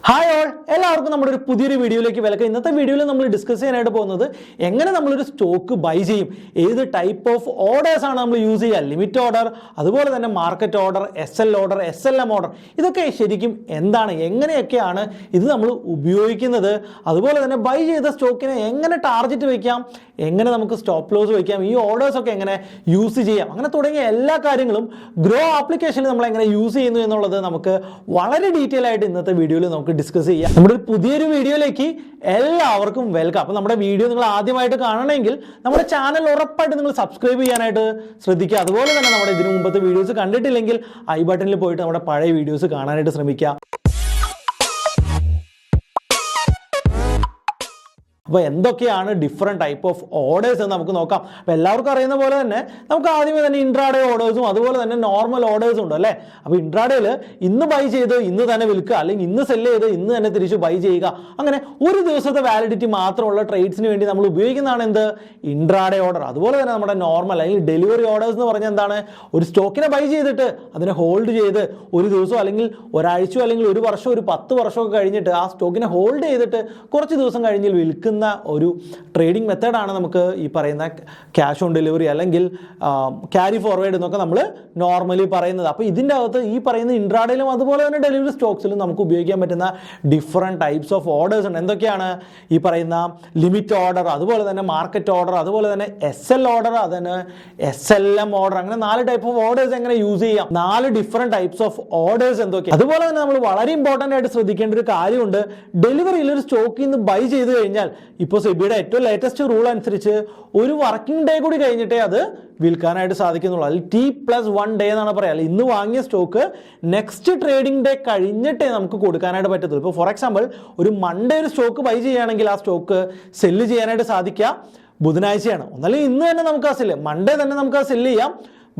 Hi all, എല്ലാവർക്കും നമ്മുടെ ഒരു പുതിയൊരു വീഡിയോയിലേക്ക് വെൽക്കം. ഇന്നത്തെ വീഡിയോയിൽ നമ്മൾ ഡിസ്കസ് ചെയ്യാനായിട്ട് പോകുന്നത് എങ്ങനെ നമ്മളൊരു സ്റ്റോക്ക് ബൈ ചെയ്യും, ഏത് ടൈപ്പ് ഓഫ് ഓർഡേഴ്സ് ആണ് നമ്മൾ യൂസ് ചെയ്യുക, ലിമിറ്റ് ഓർഡർ, അതുപോലെ തന്നെ മാർക്കറ്റ് ഓർഡർ, ഓർഡർ, ഓർഡർ, ഇതൊക്കെ ശരിക്കും എന്താണ്, എങ്ങനെയൊക്കെയാണ് ഇത് നമ്മൾ ഉപയോഗിക്കുന്നത്, അതുപോലെ തന്നെ ബൈ ചെയ്ത സ്റ്റോക്കിനെ എങ്ങനെ ടാർഗറ്റ് വയ്ക്കാം, എങ്ങനെ നമുക്ക് സ്റ്റോപ്പ് ലോസ് വയ്ക്കാം, ഈ ഓർഡേഴ്സ് ഒക്കെ എങ്ങനെ യൂസ് ചെയ്യാം, അങ്ങനെ തുടങ്ങിയ എല്ലാ കാര്യങ്ങളും ഗ്രോ ആപ്ലിക്കേഷനിൽ നമ്മൾ എങ്ങനെ യൂസ് ചെയ്യുന്നു എന്നുള്ളത് നമുക്ക് വളരെ ഡീറ്റെയിൽ ആയിട്ട് ഇന്നത്തെ വീഡിയോയിൽ നമുക്ക് ഡിസ്കസ് ചെയ്യാം. നമ്മുടെ ഒരു പുതിയൊരു വീഡിയോയിലേക്ക് എല്ലാവർക്കും വെൽക്കം. അപ്പോൾ നമ്മുടെ വീഡിയോ നിങ്ങൾ ആദ്യമായിട്ട് കാണണമെങ്കിൽ നമ്മുടെ ചാനൽ ഉറപ്പായിട്ട് നിങ്ങൾ സബ്സ്ക്രൈബ് ചെയ്യാനായിട്ട് ശ്രദ്ധിക്കുക. അതുപോലെ തന്നെ നമ്മുടെ ഇതിനു മുമ്പത്തെ വീഡിയോസ് കണ്ടിട്ടില്ലെങ്കിൽ ഐ ബട്ടണിൽ പോയിട്ട് നമ്മുടെ പഴയ വീഡിയോസ് കാണാനായിട്ട് ശ്രമിക്കുക. അപ്പോൾ എന്തൊക്കെയാണ് ഡിഫറെൻറ്റ് ടൈപ്പ് ഓഫ് ഓർഡേഴ്സ് എന്ന് നമുക്ക് നോക്കാം. അപ്പോൾ എല്ലാവർക്കും അറിയുന്ന പോലെ തന്നെ നമുക്ക് ആദ്യമേ തന്നെ ഇൻട്രാഡേ ഓർഡേഴ്സും അതുപോലെ തന്നെ നോർമൽ ഓർഡേഴ്സും ഉണ്ട് അല്ലേ. അപ്പോൾ ഇൻട്രാഡേയിൽ ഇന്ന് ബൈ ചെയ്ത് ഇന്ന് തന്നെ വിൽക്കുക, അല്ലെങ്കിൽ ഇന്ന് സെല്ല് ചെയ്ത് ഇന്ന് തന്നെ തിരിച്ച് ബൈ ചെയ്യുക, അങ്ങനെ ഒരു ദിവസത്തെ വാലിഡിറ്റി മാത്രമുള്ള ട്രേഡ്സിന് വേണ്ടി നമ്മൾ ഉപയോഗിക്കുന്നതാണ് എന്ത്, ഇൻട്രാഡേ ഓർഡർ. അതുപോലെ തന്നെ നമ്മുടെ നോർമൽ അല്ലെങ്കിൽ ഡെലിവറി ഓർഡേഴ്സ് എന്ന് പറഞ്ഞാൽ എന്താണ്, ഒരു സ്റ്റോക്കിനെ ബൈ ചെയ്തിട്ട് അതിനെ ഹോൾഡ് ചെയ്ത് ഒരു ദിവസം അല്ലെങ്കിൽ ഒരാഴ്ചയോ അല്ലെങ്കിൽ ഒരു വർഷം ഒരു 10 വർഷമൊക്കെ കഴിഞ്ഞിട്ട് ആ സ്റ്റോക്കിനെ ഹോൾഡ് ചെയ്തിട്ട് കുറച്ച് ദിവസം കഴിഞ്ഞ് വിൽക്കുന്ന ഒരു ട്രേഡിംഗ് മെത്തേഡാണ് നമുക്ക് ഈ പറയുന്ന ക്യാഷ് ഓൺ ഡെലിവറി അല്ലെങ്കിൽ ക്യാരി ഫോർവേഡ് എന്നൊക്കെ നമ്മൾ നോർമലി പറയുന്നത്. അപ്പോൾ ഇതിൻ്റെ അകത്ത് ഈ പറയുന്ന ഇൻട്രാഡേയിലും അതുപോലെ തന്നെ ഡെലിവറി സ്റ്റോക്സിലും നമുക്ക് ഉപയോഗിക്കാൻ പറ്റുന്ന ഡിഫറെൻറ്റ് ടൈപ്സ് ഓഫ് ഓർഡേഴ്സ് ഉണ്ട്. എന്തൊക്കെയാണ് ഈ പറയുന്ന ലിമിറ്റ് ഓർഡർ, അതുപോലെ തന്നെ മാർക്കറ്റ് ഓർഡർ, അതുപോലെ തന്നെ ഓർഡർ, അതിന് ഓർഡർ, അങ്ങനെ 4 ടൈപ്പ് ഓഫ് ഓർഡേഴ്സ് എങ്ങനെ യൂസ് ചെയ്യാം, 4 ഡിഫറെൻറ്റ് ടൈപ്സ് ഓഫ് ഓർഡേഴ്സ് എന്തൊക്കെയാണ്. അതുപോലെ തന്നെ നമ്മൾ വളരെ ഇമ്പോർട്ടൻ്റ് ആയിട്ട് ശ്രദ്ധിക്കേണ്ട ഒരു കാര്യമുണ്ട്, ഡെലിവറിയിൽ ഒരു സ്റ്റോക്കിൽ നിന്ന് ബൈ ചെയ്ത് കഴിഞ്ഞാൽ ഇപ്പോൾ സെബിയുടെ ഏറ്റവും ലേറ്റസ്റ്റ് റൂൾ അനുസരിച്ച് ഒരു വർക്കിംഗ് ഡേ കൂടി കഴിഞ്ഞിട്ടേ അത് വിൽക്കാനായിട്ട് സാധിക്കുന്നുള്ളൂ. അതിൽ T+1 ഡേ എന്നാണ് പറയുക. അല്ലെങ്കിൽ ഇന്ന് വാങ്ങിയ സ്റ്റോക്ക് നെക്സ്റ്റ് ട്രേഡിംഗ് ഡേ കഴിഞ്ഞിട്ടേ നമുക്ക് കൊടുക്കാനായിട്ട് പറ്റത്തുള്ളൂ. ഇപ്പോൾ ഫോർ എക്സാമ്പിൾ ഒരു മൺഡേ ഒരു സ്റ്റോക്ക് ബൈ ചെയ്യുകയാണെങ്കിൽ ആ സ്റ്റോക്ക് സെല്ല് ചെയ്യാനായിട്ട് സാധിക്കുക ബുധനാഴ്ചയാണ്. ഒന്നല്ലെങ്കിൽ ഇന്ന് തന്നെ നമുക്ക് ആ സെല്ല്, മൺഡേ തന്നെ നമുക്ക് ആ സെല്ല് ചെയ്യാം,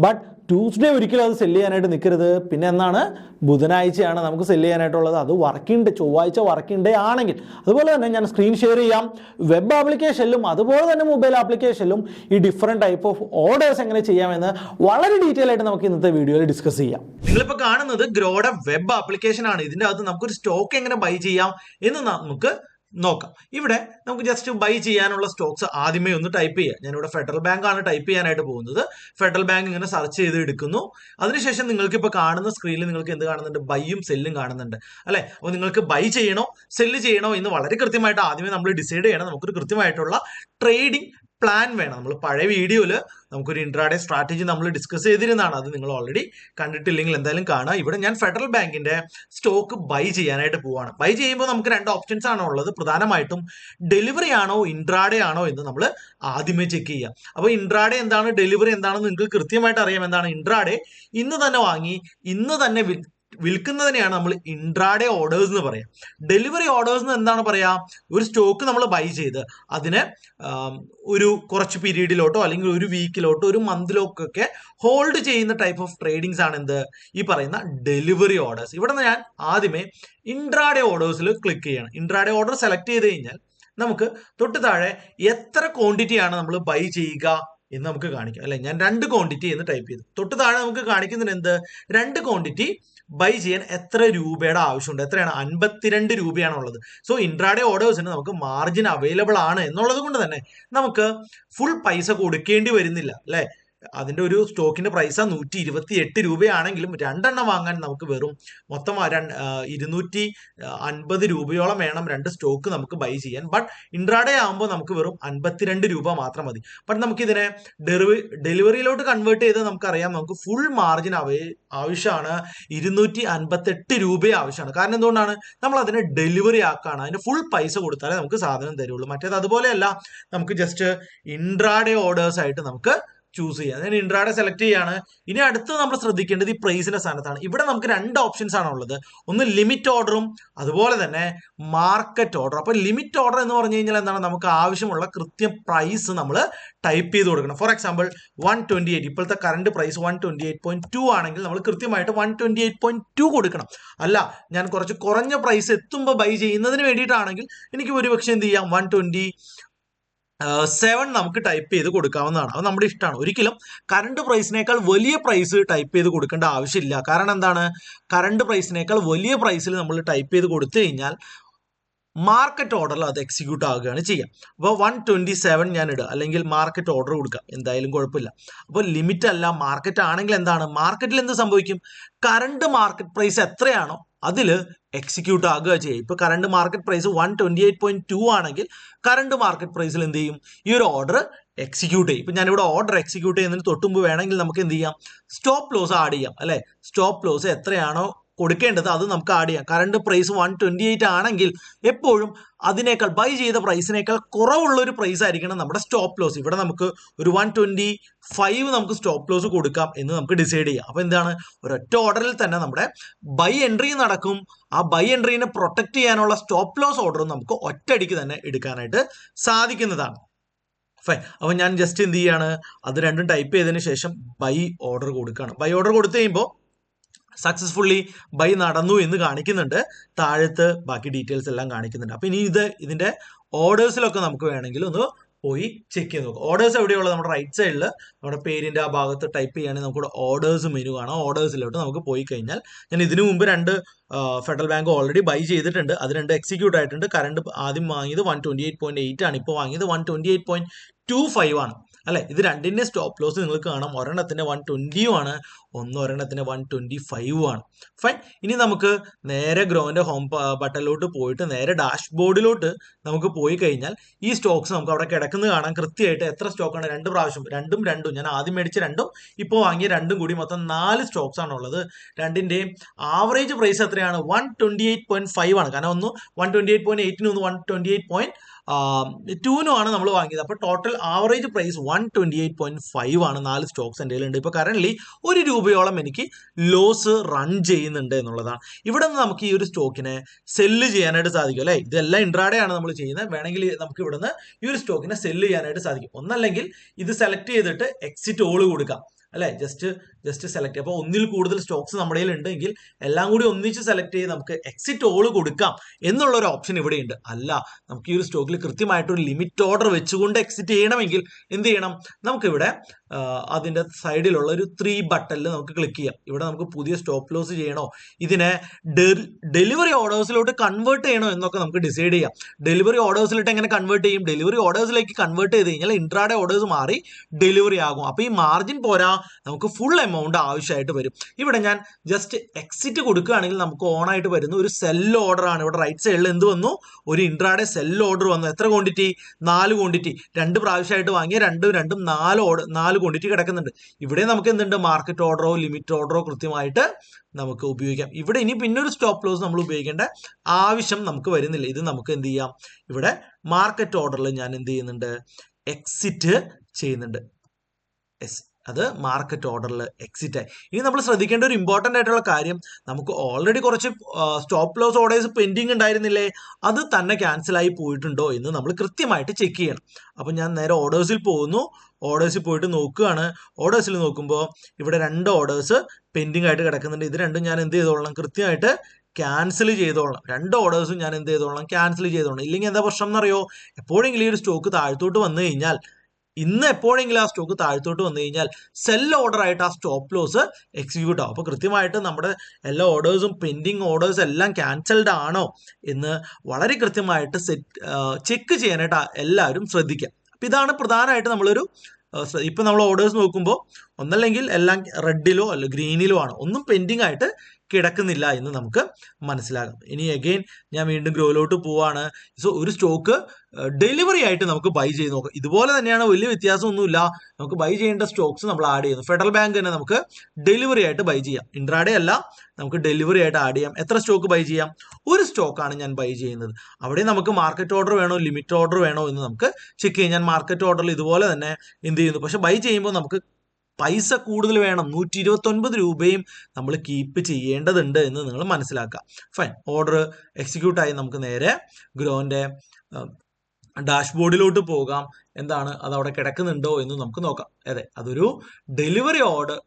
ബട്ട് ട്യൂസ്ഡേ ഒരിക്കലും അത് സെല്ല് ചെയ്യാനായിട്ട് നിൽക്കരുത്. പിന്നെ എന്നാണ്, ബുധനാഴ്ചയാണ് നമുക്ക് സെല്ല് ചെയ്യാനായിട്ടുള്ളത്, അത് വർക്കിംഗ് ഡേ, ചൊവ്വാഴ്ച വർക്കിംഗ് ഡേ ആണെങ്കിൽ. അതുപോലെ തന്നെ ഞാൻ സ്ക്രീൻ ഷെയർ ചെയ്യാം, വെബ് ആപ്ലിക്കേഷനിലും അതുപോലെ തന്നെ മൊബൈൽ ആപ്ലിക്കേഷനിലും ഈ ഡിഫറെൻറ്റ് ടൈപ്പ് ഓഫ് ഓർഡേഴ്സ് എങ്ങനെ ചെയ്യാമെന്ന് വളരെ ഡീറ്റെയിൽ ആയിട്ട് നമുക്ക് ഇന്നത്തെ വീഡിയോയിൽ ഡിസ്കസ് ചെയ്യാം. നിങ്ങളിപ്പോൾ കാണുന്നത് ഗ്രോയുടെ വെബ് ആപ്ലിക്കേഷൻ ആണ്. ഇതിൻ്റെ അകത്ത് നമുക്കൊരു സ്റ്റോക്ക് എങ്ങനെ ബൈ ചെയ്യാം എന്ന് നമുക്ക് നോക്കാം. ഇവിടെ നമുക്ക് ജസ്റ്റ് ബൈ ചെയ്യാനുള്ള സ്റ്റോക്സ് ആദ്യമേ ഒന്ന് ടൈപ്പ് ചെയ്യാം. ഞാനിവിടെ ഫെഡറൽ ബാങ്ക് ആണ് ടൈപ്പ് ചെയ്യാനായിട്ട് പോകുന്നത്. ഫെഡറൽ ബാങ്ക് ഇങ്ങനെ സെർച്ച് ചെയ്ത് എടുക്കുന്നു. അതിനുശേഷം നിങ്ങൾക്ക് ഇപ്പോൾ കാണുന്ന സ്ക്രീനിൽ നിങ്ങൾക്ക് എന്ത് കാണുന്നുണ്ട്, ബൈയും സെല്ലും കാണുന്നുണ്ട് അല്ലേ. അപ്പോൾ നിങ്ങൾക്ക് ബൈ ചെയ്യണോ സെല്ല് ചെയ്യണോ എന്ന് വളരെ കൃത്യമായിട്ട് ആദ്യമേ നമ്മൾ ഡിസൈഡ് ചെയ്യണം. നമുക്കൊരു കൃത്യമായിട്ടുള്ള ട്രേഡിംഗ് പ്ലാൻ വേണം. നമ്മൾ പഴയ വീഡിയോയിൽ നമുക്കൊരു ഇൻട്രാഡേ സ്ട്രാറ്റജി നമ്മൾ ഡിസ്കസ് ചെയ്തിരുന്നതാണ്. അത് നിങ്ങൾ ഓൾറെഡി കണ്ടിട്ടില്ലെങ്കിൽ എന്തായാലും കാണുക. ഇവിടെ ഞാൻ ഫെഡറൽ ബാങ്കിന്റെ സ്റ്റോക്ക് ബൈ ചെയ്യാനായിട്ട് പോവാണ്. ബൈ ചെയ്യുമ്പോൾ നമുക്ക് 2 ഓപ്ഷൻസ് ആണ് ഉള്ളത്. പ്രധാനമായിട്ടും ഡെലിവറി ആണോ ഇൻട്രാഡേ ആണോ എന്ന് നമ്മൾ ആദ്യമേ ചെക്ക് ചെയ്യാം. അപ്പോൾ ഇൻട്രാഡേ എന്താണ്, ഡെലിവറി എന്താണെന്ന് നിങ്ങൾക്ക് കൃത്യമായിട്ട് അറിയാം. എന്താണ് ഇൻട്രാഡേ, ഇന്ന് തന്നെ വാങ്ങി ഇന്ന് തന്നെ വിൽക്കുന്നതിനെയാണ് നമ്മൾ ഇൻട്രാഡേ ഓർഡേഴ്സ് എന്ന് പറയാം. ഡെലിവറി ഓർഡേഴ്സ് എന്ന് എന്താണ് പറയാ, ഒരു സ്റ്റോക്ക് നമ്മൾ ബൈ ചെയ്ത് അതിനെ ഒരു കുറച്ച് പീരീഡിലോട്ടോ അല്ലെങ്കിൽ ഒരു വീക്കിലോട്ടോ ഒരു മന്തിലോക്കൊക്കെ ഹോൾഡ് ചെയ്യുന്ന ടൈപ്പ് ഓഫ് ട്രേഡിങ്സ് ആണ് എന്ത്, ഈ പറയുന്ന ഡെലിവറി ഓർഡേഴ്സ്. ഇവിടെ നിന്ന് ഞാൻ ആദ്യമേ ഇൻട്രാഡേ ഓർഡേഴ്സിൽ ക്ലിക്ക് ചെയ്യണം. ഇൻട്രാഡേ ഓർഡർ സെലക്ട് ചെയ്ത് കഴിഞ്ഞാൽ നമുക്ക് തൊട്ട് താഴെ എത്ര ക്വാണ്ടിറ്റിയാണ് നമ്മൾ ബൈ ചെയ്യുക എന്ന് നമുക്ക് കാണിക്കാം അല്ലെ. ഞാൻ 2 ക്വാണ്ടിറ്റി എന്ന് ടൈപ്പ് ചെയ്തു. തൊട്ട് താഴെ നമുക്ക് കാണിക്കുന്നുണ്ട് എന്ത്, 2 ക്വാണ്ടിറ്റി ബൈ ചെയ്യാൻ എത്ര രൂപയുടെ ആവശ്യമുണ്ട്, എത്രയാണ്, 52 രൂപയാണുള്ളത്. സോ ഇൻട്രാഡേ ഓർഡേഴ്സിന് നമുക്ക് മാർജിൻ അവൈലബിൾ ആണ് എന്നുള്ളത് കൊണ്ട് തന്നെ നമുക്ക് ഫുൾ പൈസ കൊടുക്കേണ്ടി വരുന്നില്ല അല്ലെ. അതിന്റെ ഒരു സ്റ്റോക്കിന്റെ പ്രൈസ് 128 രൂപയാണെങ്കിലും 2 എണ്ണം വാങ്ങാൻ നമുക്ക് വെറും മൊത്തം 250 രൂപയോളം വേണം 2 സ്റ്റോക്ക് നമുക്ക് ബൈ ചെയ്യാൻ. ബട്ട് ഇൻട്രാഡേ ആകുമ്പോൾ നമുക്ക് വെറും 52 രൂപ മാത്രം മതി. ബട്ട് നമുക്കിതിനെ ഡെലിവറിയിലോട്ട് കൺവേർട്ട് ചെയ്ത് നമുക്കറിയാം, നമുക്ക് ഫുൾ മാർജിൻ ആവശ്യമാണ്, 258 രൂപ ആവശ്യമാണ്. കാരണം എന്തുകൊണ്ടാണ്, നമ്മൾ അതിനെ ഡെലിവറി ആക്കാണ്, അതിന് ഫുൾ പൈസ കൊടുത്താലേ നമുക്ക് സാധനം തരുള്ളൂ. മറ്റേത് അതുപോലെയല്ല, നമുക്ക് ജസ്റ്റ് ഇൻട്രാഡേ ഓർഡേഴ്സ് ആയിട്ട് നമുക്ക് ചൂസ് ചെയ്യാം. ഞാൻ ഇൻട്രാഡേ സെലക്ട് ചെയ്യാണ്. ഇനി അടുത്ത് നമ്മൾ ശ്രദ്ധിക്കേണ്ടത് ഈ പ്രൈസിന്റെ സ്ഥാനത്താണ്. ഇവിടെ നമുക്ക് 2 ഓപ്ഷൻസ് ആണ് ഉള്ളത്, ഒന്ന് ലിമിറ്റ് ഓർഡറും അതുപോലെ തന്നെ മാർക്കറ്റ് ഓർഡർ. അപ്പൊ ലിമിറ്റ് ഓർഡർ എന്ന് പറഞ്ഞു കഴിഞ്ഞാൽ എന്താണ്, നമുക്ക് ആവശ്യമുള്ള കൃത്യം പ്രൈസ് നമ്മൾ ടൈപ്പ് ചെയ്ത് കൊടുക്കണം. ഫോർ എക്സാമ്പിൾ 128, ഇപ്പോഴത്തെ കറണ്ട് പ്രൈസ് 128.2 ആണെങ്കിൽ നമ്മൾ കൃത്യമായിട്ട് 128.2 കൊടുക്കണം. അല്ല, ഞാൻ കുറച്ച് കുറഞ്ഞ പ്രൈസ് എത്തുമ്പോൾ ബൈ ചെയ്യുന്നതിന് വേണ്ടിയിട്ടാണെങ്കിൽ എനിക്ക് ഒരുപക്ഷെ എന്ത് ചെയ്യാം, 7 നമുക്ക് ടൈപ്പ് ചെയ്ത് കൊടുക്കാവുന്നതാണ്. അത് നമ്മുടെ ഇഷ്ടമാണ്. ഒരിക്കലും കറണ്ട് പ്രൈസിനേക്കാൾ വലിയ പ്രൈസ് ടൈപ്പ് ചെയ്ത് കൊടുക്കേണ്ട ആവശ്യമില്ല. കാരണം എന്താണ്, കറണ്ട് പ്രൈസിനേക്കാൾ വലിയ പ്രൈസിൽ നമ്മൾ ടൈപ്പ് ചെയ്ത് കൊടുത്തു കഴിഞ്ഞാൽ മാർക്കറ്റ് ഓർഡറിൽ അത് എക്സിക്യൂട്ട് ആവുകയാണ് ചെയ്യുക. അപ്പോൾ 127 ഞാൻ ഇടുക, അല്ലെങ്കിൽ മാർക്കറ്റ് ഓർഡർ കൊടുക്കാം, എന്തായാലും കുഴപ്പമില്ല. അപ്പോൾ ലിമിറ്റ് അല്ല, മാർക്കറ്റ് ആണെങ്കിൽ എന്താണ്, മാർക്കറ്റിൽ എന്ത് സംഭവിക്കും, കറണ്ട് മാർക്കറ്റ് പ്രൈസ് എത്രയാണോ അതിൽ എക്സിക്യൂട്ട് ആകുക ചെയ്യും. ഇപ്പോൾ കറണ്ട് മാർക്കറ്റ് പ്രൈസ് 128.2 ആണെങ്കിൽ കറണ്ട് മാർക്കറ്റ് പ്രൈസിൽ എന്ത് ചെയ്യും, ഈ ഒരു ഓർഡർ എക്സിക്യൂട്ട് ചെയ്യും. ഇപ്പം ഞാനിവിടെ ഓർഡർ എക്സിക്യൂട്ട് ചെയ്യുന്നതിന് തൊട്ടുമ്പ് വേണമെങ്കിൽ നമുക്ക് എന്ത് ചെയ്യാം, സ്റ്റോപ്പ് ലോസ് ആഡ് ചെയ്യാം അല്ലേ. സ്റ്റോപ്പ് ലോസ് എത്രയാണോ കൊടുക്കേണ്ടത് അത് നമുക്ക് ആഡ് ചെയ്യാം. കറണ്ട് പ്രൈസ് 128 ആണെങ്കിൽ എപ്പോഴും അതിനേക്കാൾ ബൈ ചെയ്ത പ്രൈസിനേക്കാൾ കുറവുള്ള ഒരു പ്രൈസ് ആയിരിക്കണം നമ്മുടെ സ്റ്റോപ്പ് ലോസ്. ഇവിടെ നമുക്ക് ഒരു 125 നമുക്ക് സ്റ്റോപ്പ് ലോസ് കൊടുക്കാം എന്ന് നമുക്ക് ഡിസൈഡ് ചെയ്യാം. അപ്പോൾ എന്താണ്, ഒരൊറ്റ ഓർഡറിൽ തന്നെ നമ്മുടെ ബൈ എൻട്രി നടക്കും. ആ ബൈ എൻട്രീനെ പ്രൊട്ടക്ട് ചെയ്യാനുള്ള സ്റ്റോപ്പ് ലോസ് ഓർഡറും നമുക്ക് ഒറ്റയടിക്ക് തന്നെ എടുക്കാനായിട്ട് സാധിക്കുന്നതാണ്. ഫൈൻ. അപ്പോൾ ഞാൻ ജസ്റ്റ് എന്ത് ചെയ്യാണ്, അത് രണ്ടും ടൈപ്പ് ചെയ്തതിന് ശേഷം ബൈ ഓർഡർ കൊടുക്കുകയാണ്. ബൈ ഓർഡർ കൊടുത്തു കഴിയുമ്പോൾ സക്സസ്ഫുള്ളി ബൈ നടന്നു എന്ന് കാണിക്കുന്നുണ്ട്. താഴത്ത് ബാക്കി ഡീറ്റെയിൽസ് എല്ലാം കാണിക്കുന്നുണ്ട്. അപ്പോൾ ഇനി ഇതിന്റെ ഓർഡേഴ്സിലൊക്കെ നമുക്ക് വേണമെങ്കിൽ ഒന്ന് പോയി ചെക്ക് ചെയ്ത് നോക്കാം. ഓർഡേഴ്സ് എവിടെയുള്ളത്, നമ്മുടെ റൈറ്റ് സൈഡിൽ നമ്മുടെ പേരിന്റെ ആ ഭാഗത്ത് ടൈപ്പ് ചെയ്യുകയാണെങ്കിൽ നമുക്കിവിടെ ഓർഡേഴ്സ് മെനു കാണാം. ഓർഡേഴ്സിലോട്ട് നമുക്ക് പോയി കഴിഞ്ഞാൽ, ഞാൻ ഇതിനു മുമ്പ് 2 ഫെഡറൽ ബാങ്ക് ഓൾറെഡി ബൈ ചെയ്തിട്ടുണ്ട്, അത് 2 എക്സിക്യൂട്ട് ആയിട്ടുണ്ട്. കറണ്ട് ആദ്യം വാങ്ങിയത് 128.8 ആണ്, ഇപ്പോൾ വാങ്ങിയത് 128.25 ആണ് അല്ലെ. ഇത് രണ്ടിന്റെ സ്റ്റോപ്പ് ലോസ് നിങ്ങൾക്ക് കാണാം. ഒരെണ്ണത്തിന്റെ 120 ആണ്, ഒരെണ്ണത്തിന്റെ 125 ആണ്. ഫൈൻ. ഇനി നമുക്ക് നേരെ ഗ്രോവിന്റെ ഹോം ബട്ടണിലോട്ട് പോയിട്ട് നേരെ ഡാഷ്ബോർഡിലോട്ട് നമുക്ക് പോയി കഴിഞ്ഞാൽ ഈ സ്റ്റോക്സ് നമുക്ക് അവിടെ കിടക്കുന്നത് കാണാം. കൃത്യമായിട്ട് എത്ര സ്റ്റോക്കാണ്, 2 പ്രാവശ്യം, രണ്ടും ഞാൻ ആദ്യം മേടിച്ച 2ഉം ഇപ്പോൾ വാങ്ങിയ 2ഉം കൂടി മൊത്തം 4 സ്റ്റോക്സ് ആണുള്ളത്. രണ്ടിന്റെയും ആവറേജ് പ്രൈസ് എത്രയാണ്, 128.5 ആണ്. കാരണം ഒന്ന് 128.8 ഒന്ന് 128.2 ആണ് നമ്മൾ വാങ്ങിയത്. അപ്പോൾ ടോട്ടൽ ആവറേജ് പ്രൈസ് 128.5 ആണ്. 4 സ്റ്റോക്സ് എൻ്റെ കയ്യിലുണ്ട്. ഇപ്പോൾ കറന്റ് ₹1 എനിക്ക് ലോസ് റൺ ചെയ്യുന്നുണ്ട് എന്നുള്ളതാണ്. ഇവിടെ നിന്ന് നമുക്ക് ഈ ഒരു സ്റ്റോക്കിനെ സെല്ല് ചെയ്യാനായിട്ട് സാധിക്കും അല്ലേ. ഇതെല്ലാം ഇൻട്രാഡേ ആണ് നമ്മൾ ചെയ്യുന്നത്. വേണമെങ്കിൽ നമുക്ക് ഇവിടെ നിന്ന് ഈ ഒരു സ്റ്റോക്കിനെ സെല്ല് ചെയ്യാനായിട്ട് സാധിക്കും. ഒന്നല്ലെങ്കിൽ ഇത് സെലക്ട് ചെയ്തിട്ട് എക്സിറ്റ് ഓൾ കൊടുക്കാം അല്ലെ. Just select. അപ്പോൾ ഒന്നിൽ കൂടുതൽ സ്റ്റോക്സ് നമ്മുടെ കയ്യിൽ ഉണ്ടെങ്കിൽ എല്ലാം കൂടി ഒന്നിച്ച് സെലക്ട് ചെയ്ത് നമുക്ക് എക്സിറ്റ് ഓൾ കൊടുക്കാം എന്നുള്ള ഒരു ഓപ്ഷൻ ഇവിടെ ഉണ്ട്. അല്ല, നമുക്ക് ഈ ഒരു സ്റ്റോക്കിൽ കൃത്യമായിട്ടൊരു ലിമിറ്റ് ഓർഡർ വെച്ചുകൊണ്ട് എക്സിറ്റ് ചെയ്യണമെങ്കിൽ എന്ത് ചെയ്യണം, നമുക്കിവിടെ അതിൻ്റെ സൈഡിലുള്ള ഒരു 3 ബട്ടണിൽ നമുക്ക് ക്ലിക്ക് ചെയ്യാം. ഇവിടെ നമുക്ക് പുതിയ സ്റ്റോപ്പ് ലോസ് ചെയ്യണോ, ഇതിനെ ഡെലിവറി ഓർഡേഴ്സിലോട്ട് കൺവേർട്ട് ചെയ്യണോ എന്നൊക്കെ നമുക്ക് ഡിസൈഡ് ചെയ്യാം. ഡെലിവറി ഓർഡേഴ്സിലോട്ട് എങ്ങനെ കൺവേർട്ട് ചെയ്യും, ഡെലിവറി ഓർഡേഴ്സിലേക്ക് കൺവേർട്ട് ചെയ്ത് കഴിഞ്ഞാൽ ഇൻട്രാഡേ ഓർഡേഴ്സ് മാറി ഡെലിവറി ആകും. അപ്പോൾ ഈ മാർജിൻ പോരാ, നമുക്ക് ഫുൾ എമൗണ്ട് ആവശ്യമായിട്ട് വരും. ഇവിടെ ഞാൻ ജസ്റ്റ് എക്സിറ്റ് കൊടുക്കുകയാണെങ്കിൽ നമുക്ക് ഓൺ ആയിട്ട് വരുന്ന ഒരു സെൽ ഓർഡർ ആണ്. ഇവിടെ റൈറ്റ് സൈഡിൽ എന്ത് വന്നു, ഒരു ഇൻട്രാഡേ സെൽ ഓർഡർ വന്നു. എത്ര ക്വാണ്ടിറ്റി, 4 ക്വാണ്ടിറ്റി. 2 പ്രാവശ്യമായിട്ട് വാങ്ങിയ 2 4 ക്വാണ്ടിറ്റി കിടക്കുന്നുണ്ട്. ഇവിടെ നമുക്ക് എന്തുണ്ട്, മാർക്കറ്റ് ഓർഡറോ ലിമിറ്റ് ഓർഡറോ കൃത്യമായിട്ട് നമുക്ക് ഉപയോഗിക്കാം. ഇവിടെ ഇനി പിന്നെ ഒരു സ്റ്റോപ്പ് ലോസ് നമ്മൾ ഉപയോഗിക്കേണ്ട ആവശ്യം നമുക്ക് വരുന്നില്ല. ഇത് നമുക്ക് എന്ത് ചെയ്യാം, ഇവിടെ മാർക്കറ്റ് ഓർഡറിൽ ഞാൻ എന്ത് ചെയ്യുന്നുണ്ട്, എക്സിറ്റ് ചെയ്യുന്നുണ്ട്. അത് മാർക്കറ്റ് ഓർഡറിൽ എക്സിറ്റ് ആയി. ഇനി നമ്മൾ ശ്രദ്ധിക്കേണ്ട ഒരു ഇമ്പോർട്ടൻ്റ് ആയിട്ടുള്ള കാര്യം, നമുക്ക് ഓൾറെഡി കുറച്ച് സ്റ്റോപ്പ് ലോസ് ഓർഡേഴ്സ് പെൻഡിങ് ഉണ്ടായിരുന്നില്ലേ, അത് തന്നെ ക്യാൻസൽ ആയി പോയിട്ടുണ്ടോ എന്ന് നമ്മൾ കൃത്യമായിട്ട് ചെക്ക് ചെയ്യണം. അപ്പം ഞാൻ നേരെ ഓർഡേഴ്സിൽ പോകുന്നു. ഓർഡേഴ്സിൽ പോയിട്ട് നോക്കുകയാണ്. ഓർഡേഴ്സിൽ നോക്കുമ്പോൾ ഇവിടെ 2 ഓർഡേഴ്സ് പെൻഡിങ് ആയിട്ട് കിടക്കുന്നുണ്ട്. ഇത് രണ്ടും ഞാൻ എന്ത് ചെയ്തോളണം, കൃത്യമായിട്ട് ക്യാൻസൽ ചെയ്തോളണം. 2 ഓർഡേഴ്സും ഞാൻ എന്ത് ചെയ്തോളണം, ക്യാൻസൽ ചെയ്തോളണം. ഇല്ലെങ്കിൽ എന്താ പ്രശ്നം എന്നറിയോ, എപ്പോഴെങ്കിലും ഈ ഒരു സ്റ്റോക്ക് താഴത്തോട്ട് വന്നു കഴിഞ്ഞാൽ, ഇന്ന് എപ്പോഴെങ്കിലും ആ സ്റ്റോക്ക് താഴത്തോട്ട് വന്നു കഴിഞ്ഞാൽ സെൽ ഓർഡർ ആയിട്ട് ആ സ്റ്റോപ്പ് ലോസ് എക്സിക്യൂട്ട് ആവും. അപ്പോൾ കൃത്യമായിട്ട് നമ്മുടെ എല്ലാ ഓർഡേഴ്സും പെൻഡിങ് ഓർഡേഴ്സ് എല്ലാം ക്യാൻസൽഡ് ആണോ എന്ന് വളരെ കൃത്യമായിട്ട് ചെക്ക് ചെയ്യാനായിട്ട് എല്ലാവരും ശ്രദ്ധിക്കുക. അപ്പം ഇതാണ് പ്രധാനമായിട്ട് നമ്മളൊരു ഇപ്പം നമ്മൾ ഓർഡേഴ്സ് നോക്കുമ്പോൾ ഒന്നല്ലെങ്കിൽ എല്ലാം റെഡിലോ അല്ല ഗ്രീനിലോ ആണ്, ഒന്നും പെൻഡിങ് ആയിട്ട് കിടക്കുന്നില്ല എന്ന് നമുക്ക് മനസ്സിലാകും. ഇനി അഗെയിൻ ഞാൻ വീണ്ടും ഗ്രോയിലോട്ട് പോവാണ്. സോ ഒരു സ്റ്റോക്ക് ഡെലിവറി ആയിട്ട് നമുക്ക് ബൈ ചെയ്ത് നോക്കാം. ഇതുപോലെ തന്നെയാണ്, വലിയ വ്യത്യാസമൊന്നുമില്ല. നമുക്ക് ബൈ ചെയ്യേണ്ട സ്റ്റോക്സ് നമ്മൾ ആഡ് ചെയ്യുന്നു. ഫെഡറൽ ബാങ്ക് തന്നെ നമുക്ക് ഡെലിവറി ആയിട്ട് ബൈ ചെയ്യാം. ഇൻട്രാഡേ അല്ല, നമുക്ക് ഡെലിവറി ആയിട്ട് ആഡ് ചെയ്യാം. എത്ര സ്റ്റോക്ക് ബൈ ചെയ്യാം, ഒരു സ്റ്റോക്കാണ് ഞാൻ ബൈ ചെയ്യുന്നത്. അവിടെ നമുക്ക് മാർക്കറ്റ് ഓർഡർ വേണോ ലിമിറ്റ് ഓർഡർ വേണോ എന്ന് നമുക്ക് ചെക്ക് ചെയ്യാം. ഞാൻ മാർക്കറ്റ് ഓർഡറിൽ ഇതുപോലെ തന്നെ എന്ത് ചെയ്യുന്നു, പക്ഷെ ബൈ ചെയ്യുമ്പോൾ നമുക്ക് പൈസ കൂടുതൽ വേണം. 129 രൂപയും നമ്മൾ കീപ്പ് ചെയ്യേണ്ടതുണ്ട് എന്ന് നിങ്ങൾ മനസ്സിലാക്കുക. ഫൈൻ. ഓർഡർ എക്സിക്യൂട്ട് ആയി നമുക്ക് നേരെ ഗ്രോവിന്റെ ഡാഷ്ബോർഡിലോട്ട് പോകാം. എന്താണ് അത് അവിടെ കിടക്കുന്നുണ്ടോ എന്ന് നമുക്ക് നോക്കാം. അതെ, അതൊരു ഡെലിവറി ഓർഡർ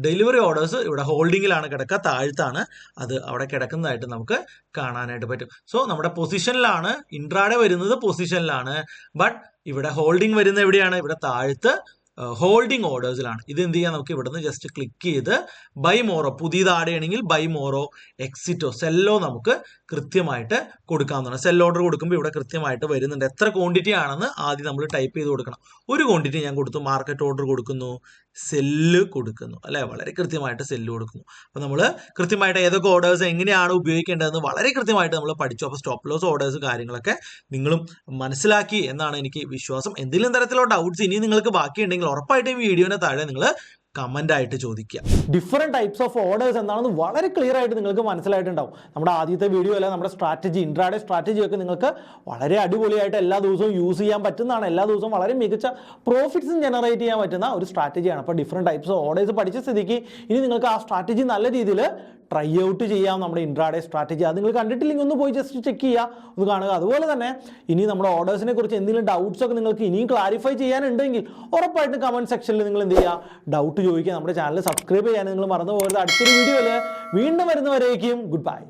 ഡെലിവറി ഓർഡേഴ്സ് ഇവിടെ ഹോൾഡിങ്ങിലാണ് കിടക്കുക, താഴ്ത്താണ് അത് അവിടെ കിടക്കുന്നതായിട്ട് നമുക്ക് കാണാനായിട്ട് പറ്റും. സോ നമ്മുടെ പൊസിഷനിലാണ്, ഇൻട്രാഡേ വരുന്നത് പൊസിഷനിലാണ്, ബട്ട് ഇവിടെ ഹോൾഡിംഗ് വരുന്നത് എവിടെയാണ്? ഇവിടെ താഴത്ത് ഹോൾഡിംഗ് ഓർഡേഴ്സിലാണ്. ഇത് എന്ത് ചെയ്യാം? നമുക്ക് ഇവിടുന്ന് ജസ്റ്റ് ക്ലിക്ക് ചെയ്ത് ബൈ മോറോ, പുതിയത് ആഡ് ചെയ്യണമെങ്കിൽ ബൈ മോറോ, എക്സിറ്റോ, സെല്ലോ നമുക്ക് കൃത്യമായിട്ട് കൊടുക്കാവുന്നതാണ്. സെൽ ഓർഡർ കൊടുക്കുമ്പോൾ ഇവിടെ കൃത്യമായിട്ട് വരുന്നുണ്ട്. എത്ര ക്വാണ്ടിറ്റി ആണെന്ന് ആദ്യം നമ്മൾ ടൈപ്പ് ചെയ്ത് കൊടുക്കണം. ഒരു ക്വാണ്ടിറ്റി ഞാൻ കൊടുത്തു, മാർക്കറ്റ് ഓർഡർ കൊടുക്കുന്നു, സെല്ല് കൊടുക്കുന്നു, അല്ലെ? വളരെ കൃത്യമായിട്ട് സെല്ല് കൊടുക്കുന്നു. അപ്പോൾ നമ്മൾ കൃത്യമായിട്ട് ഏതൊക്കെ ഓർഡേഴ്സ് എങ്ങനെയാണ് ഉപയോഗിക്കേണ്ടതെന്ന് വളരെ കൃത്യമായിട്ട് നമ്മൾ പഠിച്ചു. അപ്പോൾ സ്റ്റോപ്പ് ലോസ് ഓർഡേഴ്സ് കാര്യങ്ങളൊക്കെ നിങ്ങളും മനസ്സിലാക്കി എന്നാണ് എനിക്ക് വിശ്വാസം. എന്തെങ്കിലും തരത്തിലുള്ള ഡൗട്ട്സ് ഇനി നിങ്ങൾക്ക് ബാക്കിയുണ്ടെങ്കിൽ ഉറപ്പായിട്ടും ഈ വീഡിയോനെ താഴെ നിങ്ങൾ കമന്റ് ആയിട്ട് ചോദിക്കുക. ഡിഫറെന്റ് ടൈപ്സ് ഓഫ് ഓർഡേഴ്സ് എന്താണെന്ന് വളരെ ക്ലിയർ ആയിട്ട് നിങ്ങൾക്ക് മനസ്സിലായിട്ടുണ്ടാവും. നമ്മുടെ ആദ്യത്തെ വീഡിയോ അല്ല, നമ്മുടെ സ്ട്രാറ്റജി, ഇൻട്രാഡേ സ്ട്രാറ്റജി ഒക്കെ നിങ്ങൾക്ക് വളരെ അടിപൊളിയായിട്ട് എല്ലാ ദിവസവും യൂസ് ചെയ്യാൻ പറ്റുന്നതാണ്. എല്ലാ ദിവസവും വളരെ മികച്ച പ്രോഫിറ്റ്സും ജനറേറ്റ് ചെയ്യാൻ പറ്റുന്ന ഒരു സ്ട്രാറ്റജിയാണ്. അപ്പോൾ ഡിഫറെന്റ് ടൈപ്സ് ഓഫ് ഓർഡേഴ്സ് പഠിച്ച സ്ഥിതിക്ക് ഇനി നിങ്ങൾക്ക് ആ സ്ട്രാറ്റജി നല്ല രീതിയിൽ ട്രൈ ഔട്ട് ചെയ്യാം. നമ്മുടെ ഇൻട്രാഡേ സ്ട്രാറ്റജി അത് നിങ്ങൾ കണ്ടിട്ടില്ലെങ്കിൽ ഒന്ന് പോയി ജസ്റ്റ് ചെക്ക് ചെയ്യുക, ഒന്ന് കാണുക. അതുപോലെ തന്നെ ഇനി നമ്മുടെ ഓർഡേഴ്സിനെ കുറിച്ച് എന്തെങ്കിലും ഡൗട്ട്സ് ഒക്കെ നിങ്ങൾക്ക് ഇനിയും ക്ലാരിഫൈ ചെയ്യാനുണ്ടെങ്കിൽ ഉറപ്പായിട്ടും കമന്റ് സെക്ഷനിൽ നിങ്ങൾ എന്ത് ചെയ്യുക, ഡൗട്ട് ചോദിക്കുക. നമ്മുടെ ചാനൽ സബ്സ്ക്രൈബ് ചെയ്യാൻ നിങ്ങൾ മറന്നു പോകരുത്. അടുത്തൊരു വീഡിയോയിൽ വീണ്ടും വരുന്നവരേക്കും good bye.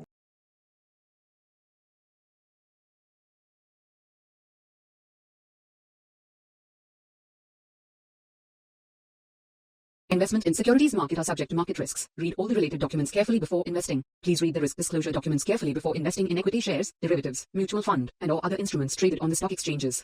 Investment in securities market are subject to market risks. Read all the related documents carefully before investing. Please read the risk disclosure documents carefully before investing in equity shares, derivatives, mutual fund, and or other instruments traded on the stock exchanges.